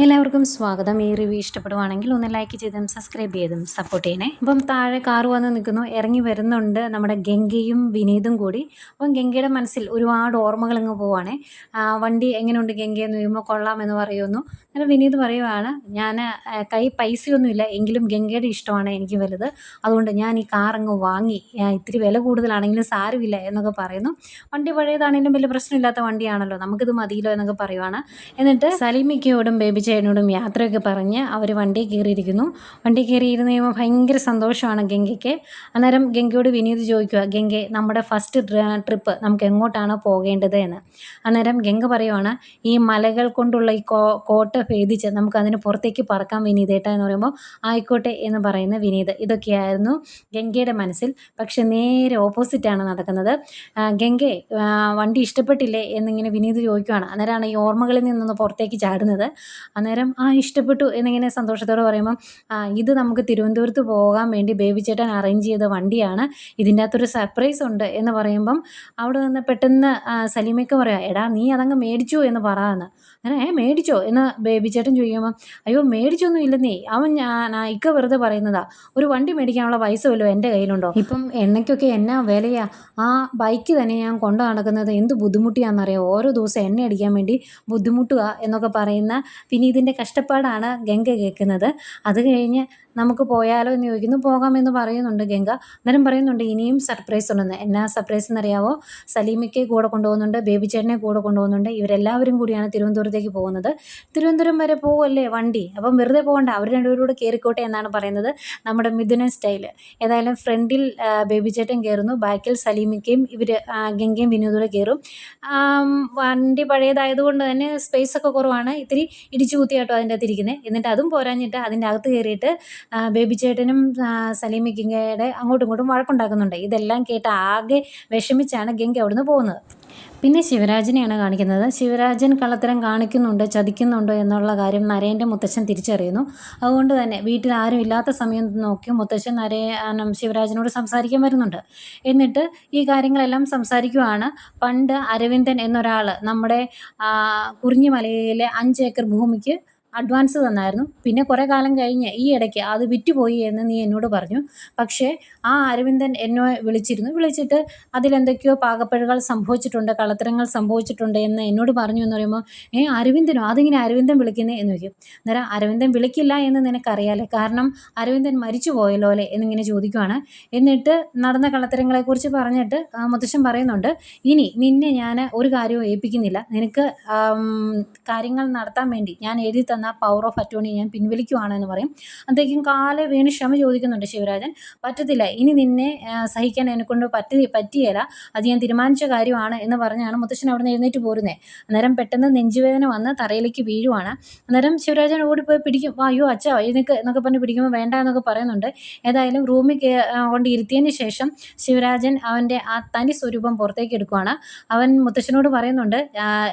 എല്ലാവർക്കും സ്വാഗതം. ഈ റിവ്യൂ ഇഷ്ടപ്പെടുവാണെങ്കിൽ ഒന്ന് ലൈക്ക് ചെയ്തും സബ്സ്ക്രൈബ് ചെയ്തും സപ്പോർട്ട് ചെയ്യണേ. അപ്പം താഴെ കാറ് വന്ന് നിൽക്കുന്നു, ഇറങ്ങി വരുന്നുണ്ട് നമ്മുടെ ഗംഗയും വിനീതും കൂടി. അപ്പം ഗംഗയുടെ മനസ്സിൽ ഒരുപാട് ഓർമ്മകൾ അങ്ങ് പോവാണേ. വണ്ടി എങ്ങനെയുണ്ട് ഗംഗയെന്ന് ചോദിക്കുമ്പോൾ കൊള്ളാമെന്ന് പറയുന്നു. അങ്ങനെ വിനീത് പറയുവാണ്, ഞാൻ കൈ പൈസയൊന്നുമില്ല, എങ്കിലും ഗംഗയുടെ ഇഷ്ടമാണ് എനിക്ക് വലുത്, അതുകൊണ്ട് ഞാൻ ഈ കാർ അങ്ങ് വാങ്ങി, ഇത്തിരി വില കൂടുതലാണെങ്കിലും സാരമില്ല എന്നൊക്കെ പറയുന്നു. വണ്ടി പഴയതാണെങ്കിലും വലിയ പ്രശ്നമില്ലാത്ത വണ്ടിയാണല്ലോ, നമുക്കിത് മതിയല്ലോ എന്നൊക്കെ പറയുവാണ്. എന്നിട്ട് സലീമിക്കയോടും ബേബി ചേട്ടനോടും യാത്രയൊക്കെ പറഞ്ഞ് അവർ വണ്ടി കയറിയിരിക്കുന്നു. വണ്ടി കയറിയിരുന്ന് കഴിയുമ്പോൾ ഭയങ്കര സന്തോഷമാണ് ഗംഗയ്ക്ക്. അന്നേരം ഗംഗയോട് വിനീത് ചോദിക്കുക, ഗംഗെ നമ്മുടെ ഫസ്റ്റ് ട്രിപ്പ് നമുക്ക് എങ്ങോട്ടാണ് പോകേണ്ടത് എന്ന്. അന്നേരം ഗംഗ പറയുവാണ്, ഈ മലകൾ കൊണ്ടുള്ള ഈ കോട്ട ഭേദിച്ച് നമുക്ക് അതിന് പുറത്തേക്ക് പറക്കാം വിനീതേട്ട എന്ന് പറയുമ്പോൾ ആയിക്കോട്ടെ എന്ന് പറയുന്ന വിനീത്. ഇതൊക്കെയായിരുന്നു ഗംഗയുടെ മനസ്സിൽ. പക്ഷെ നേരെ ഓപ്പോസിറ്റാണ് നടക്കുന്നത്. ഗംഗെ വണ്ടി ഇഷ്ടപ്പെട്ടില്ലേ എന്നിങ്ങനെ വിനീത് ചോദിക്കുകയാണ്. അന്നേരമാണ് ഈ ഓർമ്മകളിൽ നിന്നൊന്ന് പുറത്തേക്ക് ചാടുന്നത്. അന്നേരം ഇഷ്ടപ്പെട്ടു എന്നിങ്ങനെ സന്തോഷത്തോടെ പറയുമ്പം, ഇത് നമുക്ക് തിരുവനന്തപുരത്ത് പോകാൻ വേണ്ടി ബേബി ചേട്ടൻ അറേഞ്ച് ചെയ്ത വണ്ടിയാണ്, ഇതിൻ്റെ അകത്തൊരു സർപ്രൈസ് ഉണ്ട് എന്ന് പറയുമ്പം അവിടെ നിന്ന് പെട്ടെന്ന് സലീമയ്ക്ക് പറയാം, എടാ നീ അതങ്ങ് മേടിച്ചോ എന്ന് പറയാമെന്ന്. അങ്ങനെ മേടിച്ചോ എന്ന് ബേബി ചേട്ടൻ ചോദിക്കുമ്പം, അയ്യോ മേടിച്ചൊന്നും ഇല്ലെന്നേ, അവൻ ഇക്ക വെറുതെ പറയുന്നതാ, ഒരു വണ്ടി മേടിക്കാനുള്ള പൈസ വല്ലതും എൻ്റെ കയ്യിലുണ്ടോ, ഇപ്പം എണ്ണയ്ക്കൊക്കെ എന്നാ വിലയാ, ആ ബൈക്ക് തന്നെ ഞാൻ കൊണ്ടു നടക്കുന്നത് എന്ത് ബുദ്ധിമുട്ടിയാണെന്നറിയാം, ഓരോ ദിവസം എണ്ണ അടിക്കാൻ വേണ്ടി ബുദ്ധിമുട്ടുക എന്നൊക്കെ പറയുന്ന വിനീതിൻ്റെ കഷ്ടപ്പാടാണ് ഗംഗ കേൾക്കുന്നത്. അത് കഴിഞ്ഞ് നമുക്ക് പോയാലോ എന്ന് ചോദിക്കുന്നു. പോകാമെന്ന് പറയുന്നുണ്ട് ഗംഗ. അന്നേരം പറയുന്നുണ്ട് ഇനിയും സർപ്രൈസ് ഉണ്ടെന്ന്. എന്നാ സർപ്രൈസ് എന്നറിയാവോ, സലീമിക്ക് കൂടെ കൊണ്ടുപോകുന്നുണ്ട്, ബേബി ചേട്ടനെ കൂടെ കൊണ്ടുപോകുന്നുണ്ട്, ഇവരെല്ലാവരും കൂടിയാണ് തിരുവനന്തപുരത്തേക്ക് പോകുന്നത്. തിരുവനന്തപുരം വരെ പോവല്ലേ വണ്ടി, അപ്പം വെറുതെ പോകണ്ട, അവർ രണ്ടുപേരും കയറിക്കോട്ടെ എന്നാണ് പറയുന്നത്, നമ്മുടെ മിഥുനൻ സ്റ്റൈൽ. ഏതായാലും ഫ്രണ്ടിൽ ബേബി ചേട്ടൻ കയറുന്നു, ബാക്കിൽ സലീമിക്കയും ഇവർ ഗംഗയും വിനോദൂടെ കയറും. വണ്ടി പഴയതായതുകൊണ്ട് തന്നെ സ്പേസ് ഒക്കെ കുറവാണ്, ഇത്തിരി ഇടിച്ചു കുത്തിയാട്ടോ അതിൻ്റെ അകത്ത് ഇരിക്കുന്നത്. എന്നിട്ട് അതും പോരാഞ്ഞിട്ട് അതിൻ്റെ അകത്ത് കയറിയിട്ട് ബേബി ചേട്ടനും സലീമിക്കയുടെ അങ്ങോട്ടും ഇങ്ങോട്ടും വഴക്കുണ്ടാക്കുന്നുണ്ട്. ഇതെല്ലാം കേട്ട് ആകെ വിഷമിച്ചാണ് ഗംഗ അവിടുന്ന് പോകുന്നത്. പിന്നെ ശിവരാജനെയാണ് കാണിക്കുന്നത്. ശിവരാജൻ കള്ളത്തരം കാണിക്കുന്നുണ്ട്, ചതിക്കുന്നുണ്ടോ എന്നുള്ള കാര്യം നരേൻ്റെ മുത്തശ്ശൻ തിരിച്ചറിയുന്നു. അതുകൊണ്ട് തന്നെ വീട്ടിൽ ആരും ഇല്ലാത്ത സമയം നോക്കി മുത്തശ്ശൻ ശിവരാജനോട് സംസാരിക്കാൻ വരുന്നുണ്ട്. എന്നിട്ട് ഈ കാര്യങ്ങളെല്ലാം സംസാരിക്കുവാണ്. പണ്ട് അരവിന്ദൻ എന്നൊരാൾ നമ്മുടെ കുറിഞ്ഞിമലയിലെ 5 ഏക്കർ ഭൂമിക്ക് അഡ്വാൻസ് തന്നായിരുന്നു. പിന്നെ കുറേ കാലം കഴിഞ്ഞ് ഈ ഇടയ്ക്ക് അത് വിറ്റുപോയി എന്ന് നീ എന്നോട് പറഞ്ഞു. പക്ഷേ ആ അരവിന്ദൻ എന്നെ വിളിച്ചിട്ട് അതിലെന്തൊക്കെയോ പാകപ്പിഴകൾ സംഭവിച്ചിട്ടുണ്ട്, കള്ളത്തരങ്ങൾ സംഭവിച്ചിട്ടുണ്ട് എന്ന് എന്നോട് പറഞ്ഞു എന്ന് പറയുമ്പോൾ, അരവിന്ദനോ, അതിങ്ങനെ അരവിന്ദൻ വിളിക്കുന്നേ എന്ന് ചോദിക്കും. അന്നേരം അരവിന്ദൻ വിളിക്കില്ല എന്ന് നിനക്കറിയാലേ, കാരണം അരവിന്ദൻ മരിച്ചു പോയല്ലോ അല്ലേ എന്നിങ്ങനെ ചോദിക്കുവാണ്. എന്നിട്ട് നടന്ന കള്ളത്തരങ്ങളെക്കുറിച്ച് പറഞ്ഞിട്ട് മുത്തശ്ശൻ പറയുന്നുണ്ട്, ഇനി നിന്നെ ഞാൻ ഒരു കാര്യവും ഏൽപ്പിക്കുന്നില്ല, നിനക്ക് കാര്യങ്ങൾ നടത്താൻ വേണ്ടി ഞാൻ എഴുതി തന്ന പവർ ഓഫ് അറ്റോർണി ഞാൻ പിൻവലിക്കുവാണെന്ന് പറയും. അപ്പോഴേക്കും കാലെ വീണ് ക്ഷമ ചോദിക്കുന്നുണ്ട് ശിവരാജൻ. പറ്റത്തില്ല, ഇനി നിന്നെ സഹിക്കാൻ എന്നെക്കൊണ്ട് പറ്റിയല്ല, അത് ഞാൻ തീരുമാനിച്ച കാര്യമാണ് എന്ന് പറഞ്ഞാണ് മുത്തശ്ശൻ അവിടെ നിന്ന് എഴുന്നേറ്റ് പോരുന്നത്. അന്നേരം പെട്ടെന്ന് നെഞ്ചുവേദന വന്ന് തറയിലേക്ക് വീഴുവാണ്. അന്നേരം ശിവരാജൻ ഓടിപ്പോയി പിടിക്കും. അയ്യോ അച്ഛ എഴുന്നേക്ക് എന്നൊക്കെ പറഞ്ഞ് പിടിക്കുമ്പോൾ വേണ്ട എന്നൊക്കെ പറയുന്നുണ്ട്. ഏതായാലും റൂമിൽ കൊണ്ട് ഇരുത്തിയതിന് ശേഷം ശിവരാജൻ അവൻ്റെ ആ തനി സ്വരൂപം പുറത്തേക്ക് എടുക്കുവാണ്. അവൻ മുത്തശ്ശനോട് പറയുന്നുണ്ട്,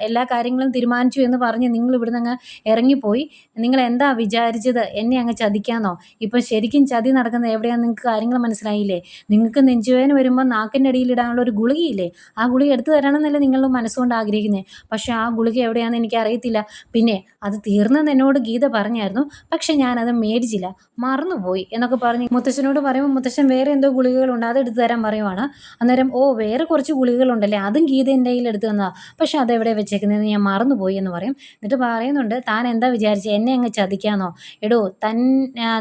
എല്ലാ കാര്യങ്ങളും തീരുമാനിച്ചു എന്ന് പറഞ്ഞ് നിങ്ങൾ ഇവിടുന്ന് അങ്ങ് ഇറങ്ങിപ്പോയി, നിങ്ങൾ എന്താ വിചാരിച്ചത്, എന്നെ അങ്ങ് ചതിക്കാന്നോ? ഇപ്പം ശരിക്കും ചതി നടക്കുന്നത് എവിടെയാണെന്ന് നിങ്ങൾക്ക് കാര്യങ്ങൾ മനസ്സിലായില്ലേ? നിങ്ങൾക്ക് നെഞ്ചുവേദന വരുമ്പോൾ നാക്കിൻ്റെ അടിയിൽ ഇടാനുള്ള ഒരു ഗുളികയില്ലേ, ആ ഗുളിക എടുത്തു തരണമെന്നല്ലേ നിങ്ങൾ മനസ്സുകൊണ്ട് ആഗ്രഹിക്കുന്നത്. പക്ഷേ ആ ഗുളിക എവിടെയാണെന്ന് എനിക്ക് അറിയത്തില്ല. പിന്നെ അത് തീർന്നെന്ന് എന്നോട് ഗീത പറഞ്ഞായിരുന്നു, പക്ഷെ ഞാനത് മേടിച്ചില്ല, മറന്നുപോയി എന്നൊക്കെ പറഞ്ഞ് മുത്തശ്ശനോട് പറയുമ്പോൾ മുത്തശ്ശൻ വേറെ എന്തോ ഗുളികകളുണ്ട്, അത് എടുത്തു തരാൻ പറയുവാണ്. അന്നേരം വേറെ കുറച്ച് ഗുളികകളുണ്ടല്ലേ, അതും ഗീതേൻ്റെ കയ്യിൽ എടുത്തു തന്നതാണ്, പക്ഷെ അതെവിടെ വെച്ചേക്കുന്നതെന്ന് ഞാൻ മറന്നുപോയി എന്ന് പറയും. എന്നിട്ട് പറയുന്നുണ്ട്, താൻ എന്താ വിചാരിച്ചത്, എന്നെ അങ്ങ് ചതിക്കാന്നോ? എടോ,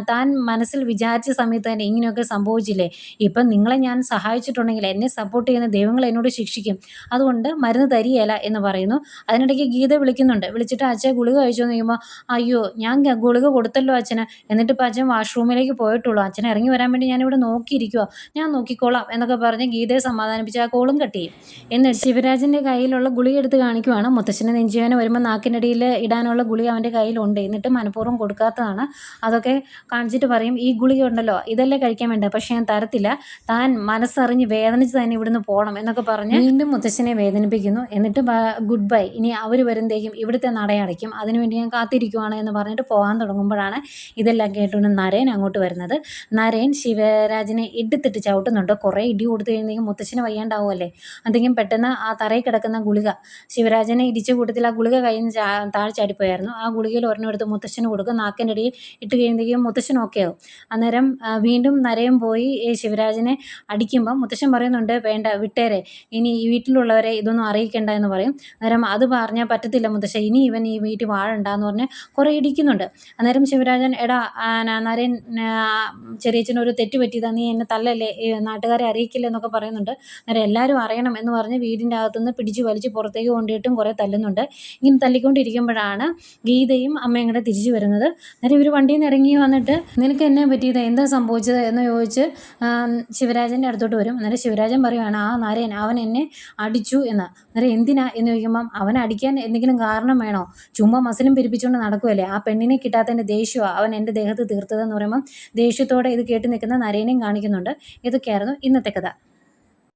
താൻ മനസ്സിൽ വിചാരിച്ച സമയത്ത് തന്നെ ഇങ്ങനെയൊക്കെ സംഭവിച്ചില്ലേ? ഇപ്പം നിങ്ങളെ ഞാൻ സഹായിച്ചിട്ടുണ്ടെങ്കിൽ എന്നെ സപ്പോർട്ട് ചെയ്യുന്ന ദൈവങ്ങൾ എന്നോട് ശിക്ഷിക്കും, അതുകൊണ്ട് മരുന്ന് തരികയില്ല എന്ന് പറയുന്നു. അതിനിടയ്ക്ക് ഗീത വിളിക്കുന്നുണ്ട്. വിളിച്ചിട്ട് അച്ഛൻ ഗുളിക കഴിച്ചു എന്ന് കഴിയുമ്പോൾ, അയ്യോ ഞാൻ ഗുളിക കൊടുത്തല്ലോ അച്ഛന്, എന്നിട്ട് ഇപ്പം അച്ഛൻ വാഷ്റൂമിലേക്ക് പോയിട്ടുള്ളൂ, അച്ഛൻ ഇറങ്ങി വരാൻ വേണ്ടി ഞാനിവിടെ നോക്കിയിരിക്കുക, ഞാൻ നോക്കിക്കോളാം എന്നൊക്കെ പറഞ്ഞ് ഗീതയെ സമാധാനിപ്പിച്ച് ആ കോളും കട്ട് ചെയ്യും. എന്നിട്ട് ശിവരാജൻ്റെ കയ്യിലുള്ള ഗുളിക എടുത്ത് കാണിക്കുവാണ്. മുത്തശ്ശന് നെഞ്ചുവേദന വരുമ്പോൾ നാക്കിനടിയിൽ ഇടാനുള്ള ഗുളിക അവൻ്റെ കയ്യിലുണ്ട്, എന്നിട്ട് മനഃപൂർവ്വം കൊടുക്കാത്തതാണ്. അതൊക്കെ കാണിച്ചിട്ട് പറയും, ഈ ഗുളിക ഉണ്ടല്ലോ ഇതല്ലേ കഴിക്കാൻ വേണ്ടത്, പക്ഷേ ഞാൻ തരത്തില്ല, താൻ മനസ്സറിഞ്ഞ് വേദനിച്ച് തന്നെ ഇവിടുന്ന് പോകണം എന്നൊക്കെ പറഞ്ഞ് വീണ്ടും മുത്തശ്ശനെ വേദനിപ്പിക്കുന്നു. എന്നിട്ട് ഗുഡ് ബൈ, ഇനി അവർ വരുമ്പോഴത്തേക്കും ഇവിടുത്തെ നടയടയ്ക്കും, അതിനുവേണ്ടി ഞാൻ കാത്തിരിക്കുവാണ് എന്ന് പറഞ്ഞിട്ട് പോകാൻ തുടങ്ങുമ്പോഴാണ് ഇതെല്ലാം കേട്ടുകൊണ്ട് നരേൻ അങ്ങോട്ട് വരുന്നത്. നരേൻ ശിവരാജനെ എടുത്തിട്ട് ചവിട്ടുന്നുണ്ട്. കുറേ ഇടി കൊടുത്തു കഴിയുന്നെങ്കിൽ മുത്തശ്ശന് വയ്യാണ്ടാവുമല്ലേ. എന്തെങ്കിലും പെട്ടെന്ന് ആ തറയിൽ കിടക്കുന്ന ഗുളിക, ശിവരാജനെ ഇടിച്ച കൂട്ടത്തിൽ ആ ഗുളിക കയ്യിൽ നിന്ന് താഴെ ചാടിപ്പോയായിരുന്നു. ആ ഗുളിക ഗുളികയിൽ ഒരെണ്ണം എടുത്ത് മുത്തശ്ശന് കൊടുക്കും. നാക്കിൻ്റെ ഇടയിൽ ഇട്ട് കഴിയുമ്പോഴേക്കും മുത്തശ്ശൻ ഓക്കെ ആവും. അന്നേരം വീണ്ടും നരയൻ പോയി ശിവരാജനെ അടിക്കുമ്പം മുത്തശ്ശൻ പറയുന്നുണ്ട്, വേണ്ട വിട്ടേരെ, ഇനി ഈ വീട്ടിലുള്ളവരെ ഇതൊന്നും അറിയിക്കേണ്ട എന്ന് പറയും. അന്നേരം അത് പറഞ്ഞാൽ പറ്റത്തില്ല മുത്തശ്ശ, ഇനി ഇവൻ ഈ വീട്ടിൽ വാഴണ്ടെന്ന് പറഞ്ഞ് കുറേ ഇടിക്കുന്നുണ്ട്. അന്നേരം ശിവരാജൻ, എടാ നരയൻ, ചെറിയച്ഛനൊരു തെറ്റ് പറ്റിയതാ, നീ എന്നെ തല്ലല്ലേ, നാട്ടുകാരെ അറിയിക്കില്ല എന്നൊക്കെ പറയുന്നുണ്ട്. അന്നേരം എല്ലാവരും അറിയണം എന്ന് പറഞ്ഞ് വീടിൻ്റെ അകത്തുനിന്ന് പിടിച്ച് വലിച്ച് പുറത്തേക്ക് കൊണ്ടിട്ടും കുറേ തല്ലുന്നുണ്ട്. ഇങ്ങനെ തല്ലിക്കൊണ്ടിരിക്കുമ്പോഴാണ് ഗീതയും അമ്മയും കൂടെ തിരിച്ചു വരുന്നത്. അന്നേരം ഇവർ വണ്ടിയിൽ നിന്ന് ഇറങ്ങി വന്നിട്ട്, നിനക്ക് എന്നെ പറ്റിയത്, എന്താ സംഭവിച്ചത് എന്ന് ചോദിച്ച് ശിവരാജൻ്റെ അടുത്തോട്ട് വരും. അന്നേരം ശിവരാജൻ പറയുവാണ്, ആ നരയൻ അവൻ എന്നെ അടിച്ചു എന്ന്. അന്നേരം എന്തിനാ എന്ന് ചോദിക്കുമ്പം, അവനെ അടിക്കാൻ എന്തെങ്കിലും കാരണം വേണോ, ചുമ്മാ മസിലും പെരുപ്പിച്ചുകൊണ്ട് നടക്കുമല്ലേ, ആ പെണ്ണിനെ കിട്ടാത്തതിൻ്റെ ദേഷ്യമാണ് അവൻ എൻ്റെ ദേഹത്ത് തീർത്തതെന്ന് പറയുമ്പം ദേഷ്യത്തോടെ ഇത് കേട്ട് നിൽക്കുന്ന നരയനെയും കാണിക്കുന്നുണ്ട്. ഇതൊക്കെയായിരുന്നു ഇന്നത്തെ കഥ.